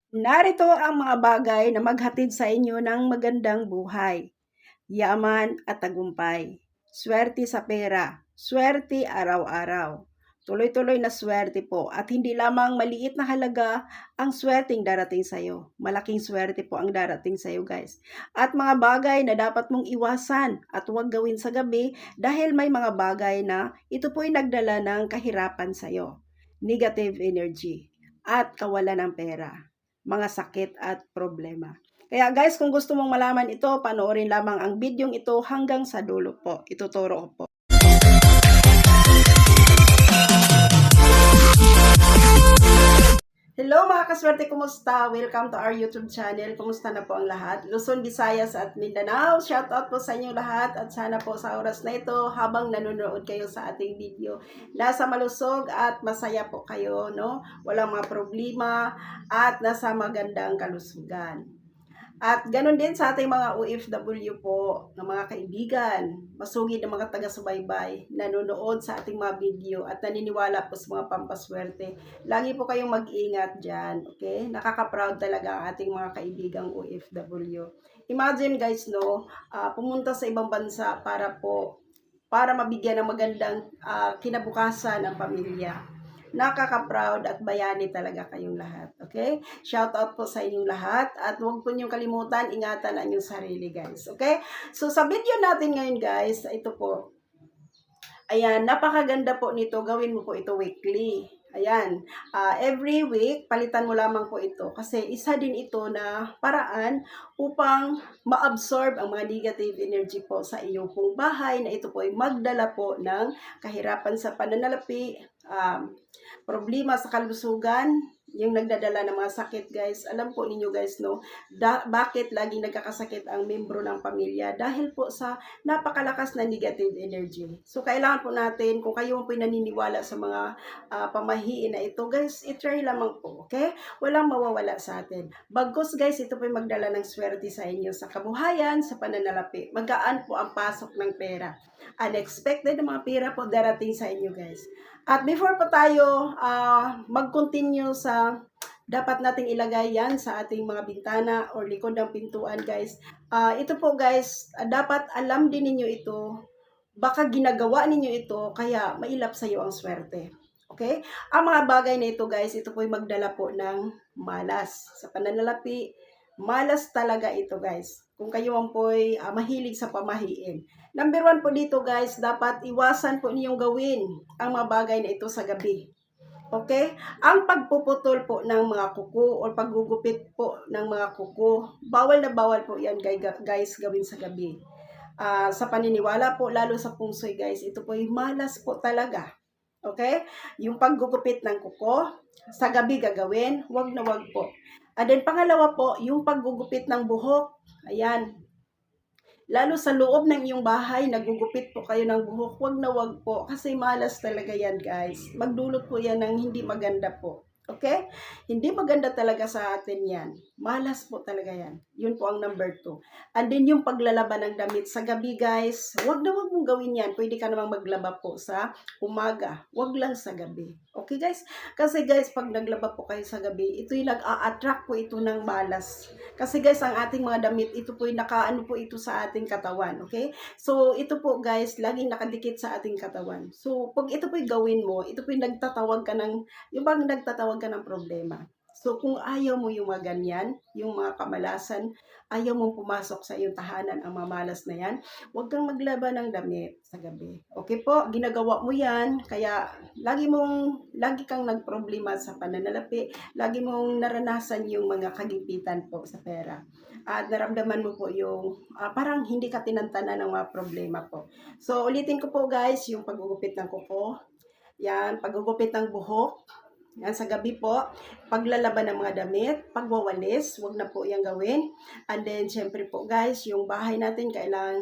Narito ang mga bagay na maghatid sa inyo ng magandang buhay, yaman at tagumpay. Swerte sa pera, swerte araw-araw. Tuloy-tuloy na swerte po at hindi lamang maliit na halaga ang swerteng darating sa iyo. Malaking swerte po ang darating sa iyo, guys. At mga bagay na dapat mong iwasan at huwag gawin sa gabi dahil may mga bagay na ito po'y nagdala ng kahirapan sa iyo. Negative energy at kawalan ng pera, mga sakit at problema. Kaya guys, kung gusto mong malaman ito, panoorin lamang ang bidyong ito hanggang sa dulo po. Ituturo ko po. Hello mga kaswerte, kumusta? Welcome to our YouTube channel. Kumusta na po ang lahat? Luzon, Visayas at Mindanao. Shout out po sa inyong lahat at sana po sa oras na ito habang nanonood kayo sa ating video, nasa malusog at masaya po kayo, no? Walang mga problema at nasa magandang kalusugan. At ganun din sa ating mga OFW po, ng mga kaibigan, masugid na mga taga-subaybay, nanonood sa ating mga video at naniniwala po sa mga pampaswerte. Lagi po kayong mag-ingat dyan, okay? Nakaka-proud talaga ang ating mga kaibigang OFW. Imagine guys, no, pumunta sa ibang bansa para mabigyan ng magandang kinabukasan ng pamilya. Nakaka-proud at bayani talaga kayong lahat. Okay? Shout out po sa inyong lahat at huwag po niyong kalimutan, ingatan ang inyong sarili, guys. Okay? So sa video natin ngayon, guys, ito po. Ayan, napakaganda po nito. Gawin mo po ito weekly. Ayan, every week, palitan mo lamang po ito. Kasi isa din ito na paraan upang ma-absorb ang mga negative energy po sa iyong pong bahay na ito po ay magdala po ng kahirapan sa pananalapi, problema sa kalusugan, yung nagdadala ng mga sakit, guys. Alam po ninyo, guys, no, bakit laging nagkakasakit ang membro ng pamilya? Dahil po sa napakalakas na negative energy. So, kailangan po natin, kung kayo po naniniwala sa mga pamahiin na ito, guys, itry lamang po, okay? Walang mawawala sa atin. Bagkus, guys, ito po ay magdala ng swerte sa inyo sa kabuhayan, sa pananalapi. Magaan po ang pasok ng pera. Unexpected na mga pera po darating sa inyo, guys. At before pa tayo mag-continue sa dapat nating ilagay yan sa ating mga bintana or likod ng pintuan, guys. Ito po, guys, dapat alam din ninyo ito. Baka ginagawa ninyo ito kaya mailap sa iyo ang swerte. Okay? Ang mga bagay na ito, guys, ito po ay magdala po ng malas sa pananalapi. Malas talaga ito, guys. Kung kayo ang po'y mahilig sa pamahiin. Number 1 po dito, guys, dapat iwasan po niyong gawin ang mga bagay na ito sa gabi. Okay? Ang pagpuputol po ng mga kuko o paggugupit po ng mga kuko, bawal na bawal po yan, guys, gawin sa gabi. Sa paniniwala po, lalo sa pungsoy, guys, ito po ay malas po talaga. Okay? Yung paggugupit ng kuko, sa gabi gagawin, wag na wag po. And then pangalawa po, yung paggugupit ng buhok. Ayan. Lalo sa loob ng iyong bahay, nagugupit po kayo ng buhok, wag na wag po. Kasi malas talaga yan, guys. Magdulot po yan ng hindi maganda po. Okay? Hindi maganda talaga sa atin yan. Malas po talaga yan. Yun po ang number 2. And then yung paglalaban ng damit sa gabi, guys, wag na wag mong gawin yan. Pwede ka namang maglaba po sa umaga. Wag lang sa gabi. Okay, guys? Kasi, guys, pag naglaba po kayo sa gabi, ito yung nag-a-attract po ito ng malas. Kasi, guys, ang ating mga damit, ito po yung nakaano po ito sa ating katawan. Okay? So, ito po, guys, laging nakadikit sa ating katawan. So, pag ito po yung gawin mo, ito po yung nagtatawag ka ng, yung bang nagtatawag ka ng problema. So, kung ayaw mo yung mga ganyan, yung mga kamalasan, ayaw mong pumasok sa iyong tahanan ang mamalas na yan, huwag kang maglaba ng damit sa gabi. Okay po? Ginagawa mo yan, kaya lagi kang nagproblema sa pananalapi, lagi mong naranasan yung mga kagipitan po sa pera. At naramdaman mo po yung parang hindi ka tinantanan ng mga problema po. So, ulitin ko po, guys, yung paggugupit ng kuko. Yan, paggugupit ng buhok. Yan, sa gabi po, paglalaban ng mga damit, pagwawalis, wag na po yung gawin. And then, syempre po, guys, yung bahay natin, kailangan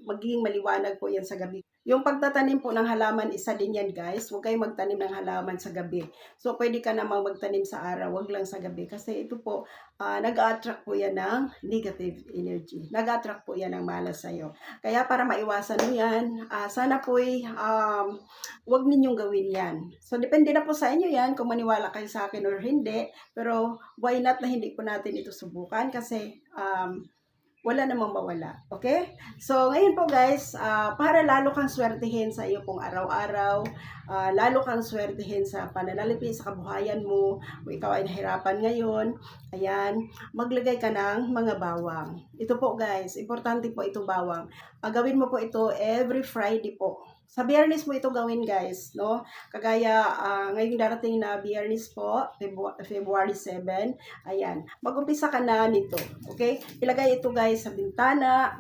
magiging maliwanag po yan sa gabi. Yung pagtatanim po ng halaman, isa din yan guys. Huwag kayong magtanim ng halaman sa gabi. So, pwede ka namang magtanim sa araw, huwag lang sa gabi. Kasi ito po, nag-attract po yan ng negative energy. Nag-attract po yan ng malas sa'yo. Kaya para maiwasan mo yan, sana po huwag ninyong gawin yan. So, depende na po sa inyo yan kung maniwala kayo sa akin or hindi. Pero, why not na hindi po natin ito subukan? Kasi, wala namang mawala. Okay? So, ngayon po guys, para lalo kang swertihin sa iyo pong araw-araw, lalo kang swertihin sa pananalipi, sa kabuhayan mo, kung ikaw ay nahirapan ngayon, ayan, maglagay ka ng mga bawang. Ito po guys, importante po itong bawang. Gawin mo po ito every Friday po. Sa Biyernes mo ito gawin guys, no? Kagaya ngayong darating na Biyernes po, February 7, ayan. Mag-umpisa ka na nito, okay? Ilagay ito guys sa bintana.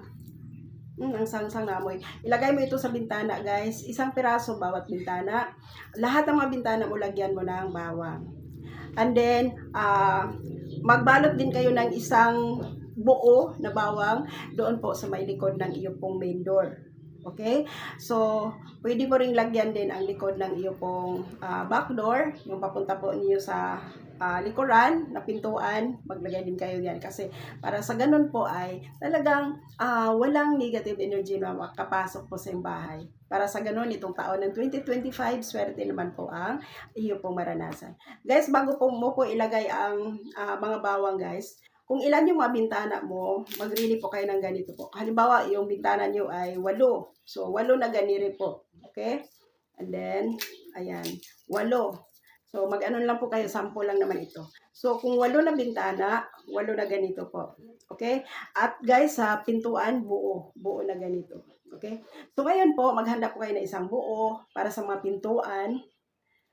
Ang sang-sang na amoy. Ilagay mo ito sa bintana guys, isang piraso bawat bintana. Lahat ng mga bintana mo lagyan mo ng bawang. And then, magbalot din kayo ng isang buo na bawang doon po sa may likod ng iyong pong main door. Okay? So, pwede mo ring lagyan din ang likod ng iyo pong back door, yung papunta po niyo sa likuran na pintuan, maglagay din kayo diyan kasi para sa ganun po ay talagang walang negative energy na makapasok po sa iyong bahay. Para sa ganun, itong taon ng 2025, swerte naman po ang iyo pong maranasan. Guys, bago po mo po ilagay ang mga bawang guys, kung ilan yung mga bintana mo, mag-really po kayo ng ganito po. Halimbawa, yung bintana nyo ay 8. So, 8 na ganiri po. Okay? And then, ayan, 8. So, mag-ano lang po kayo, 10 lang naman ito. So, kung 8 na bintana, 8 na ganito po. Okay? At guys, sa pintuan, buo. Buo na ganito. Okay? So, ngayon po, maghanda po kayo ng isang buo para sa mga pintuan.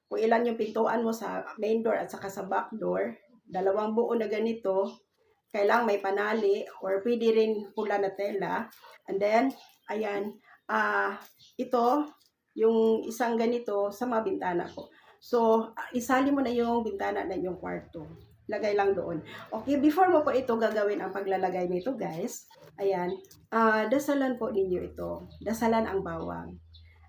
Kung ilan yung pintuan mo sa main door at saka sa back door, 2 buo na ganito, kailang may panali or pwede rin pula na tela. And then, ayan, ito, yung isang ganito sa mga bintana ko. So, isali mo na yung bintana na yung kwarto. Lagay lang doon. Okay, before mo po ito gagawin ang paglalagay nito guys, ayan, dasalan po ninyo ito. Dasalan ang bawang.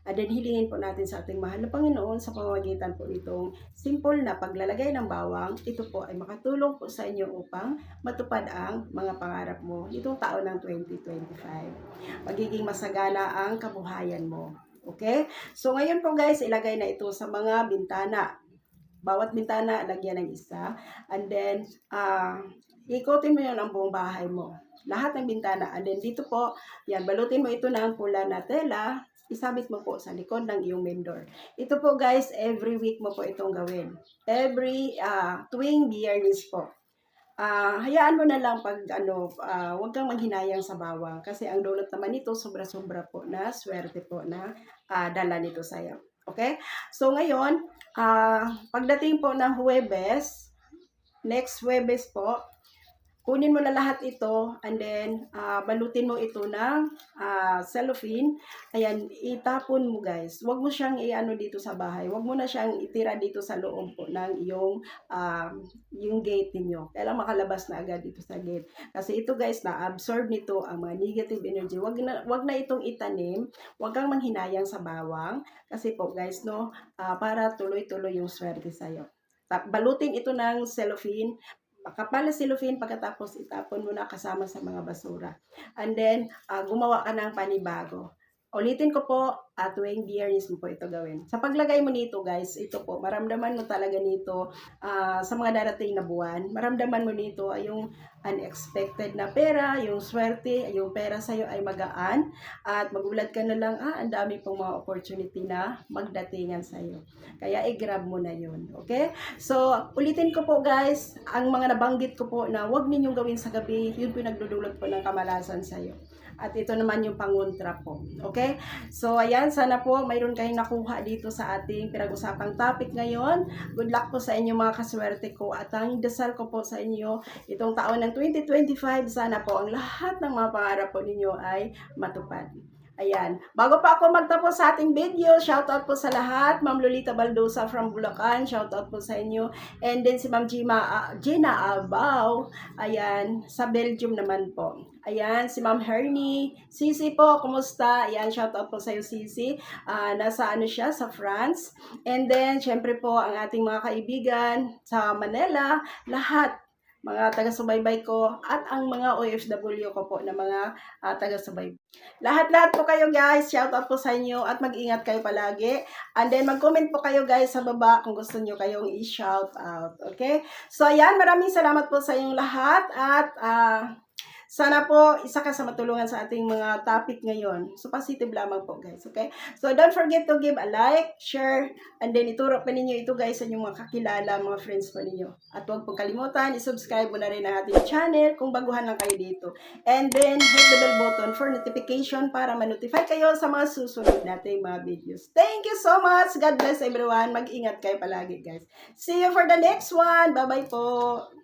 At then hilingin po natin sa ating mahal na Panginoon sa pamamagitan po itong simple na paglalagay ng bawang. Ito po ay makatulong po sa inyo upang matupad ang mga pangarap mo itong taon ng 2025. Magiging masagana ang kabuhayan mo. Okay? So ngayon po guys, ilagay na ito sa mga bintana. Bawat bintana, lagyan ng isa. And then, ikotin mo yun ang buong bahay mo. Lahat ng bintana. And then dito po, yan, balutin mo ito ng pula na tela. Isabit mo po sa likod ng iyong main door. Ito po guys, every week mo po itong gawin. Every tuwing Biyernes po. Hayaan mo na lang pag huwag kang manghinayang sa bawang. Kasi ang dulot naman nito, sobra-sobra po na swerte po na dala nito sa'yo. Okay? So ngayon, pagdating po ng Huwebes, next Huwebes po, kunin mo na lahat ito and then balutin mo ito ng cellophane. Ayan, itapon mo guys. Huwag mo siyang i-ano dito sa bahay. Huwag mo na siyang itira dito sa loob po ng yung gate niyo. Kailangan makalabas na agad dito sa gate. Kasi ito guys, na-absorb nito ang mga negative energy. Huwag na itong itanim. Huwag kang manghinayang sa bawang. Kasi po guys, no, para tuloy-tuloy yung swerte sa'yo. Balutin ito ng cellophane. Kapal na cellophane, pagkatapos itapon mo na kasama sa mga basura. And then, gumawa ka ng panibago. Ulitin ko po, tuwing Biyernes mo po ito gawin. Sa paglagay mo nito guys, ito po, maramdaman mo talaga nito sa mga darating na buwan. Maramdaman mo nito ay yung unexpected na pera, yung swerte, yung pera sa'yo ay magaan. At magulat ka na lang, ang dami pong mga opportunity na magdatingan sa'yo. Kaya i-grab mo na yun. Okay? So, ulitin ko po guys, ang mga nabanggit ko po na huwag ninyong gawin sa gabi, yun po nagdudulot po ng kamalasan sa'yo. At ito naman yung pangontra po. Okay? So, ayan. Sana po mayroon kayong nakuha dito sa ating pinag-usapang topic ngayon. Good luck po sa inyo mga kaswerte ko. At ang dasal ko po sa inyo itong taon ng 2025. Sana po ang lahat ng mga pangarap po ninyo ay matupad. Ayan. Bago pa ako magtapos sa ating video, shoutout po sa lahat. Ma'am Lolita Baldosa from Bulacan, shoutout po sa inyo. And then si Ma'am Gina Abaw, ayan, sa Belgium naman po. Ayan, si Ma'am Hernie. Sisi po, kumusta? Ayan, shoutout po sa iyo, Sisi. Nasa ano siya, sa France. And then, syempre po, ang ating mga kaibigan sa Manila, lahat mga taga-subaybay ko at ang mga OFW ko po na mga taga-subaybay. Lahat-lahat po kayo guys, shoutout po sa inyo at mag-ingat kayo palagi. And then mag-comment po kayo guys sa baba kung gusto nyo kayong i-shout out. Okay? So ayan, maraming salamat po sa inyong lahat at sana po isa ka sa matulungan sa ating mga topic ngayon. So positive lamang po guys, okay? So don't forget to give a like, share, and then ituro pa ninyo ito guys sa inyong mga kakilala, mga friends po ninyo. At huwag pong kalimutan, i-subscribe mo na rin ang ating channel kung baguhan lang kayo dito. And then hit the bell button for notification para ma-notify kayo sa mga susunod nating mga videos. Thank you so much! God bless everyone! Mag-ingat kayo palagi guys. See you for the next one! Bye-bye po!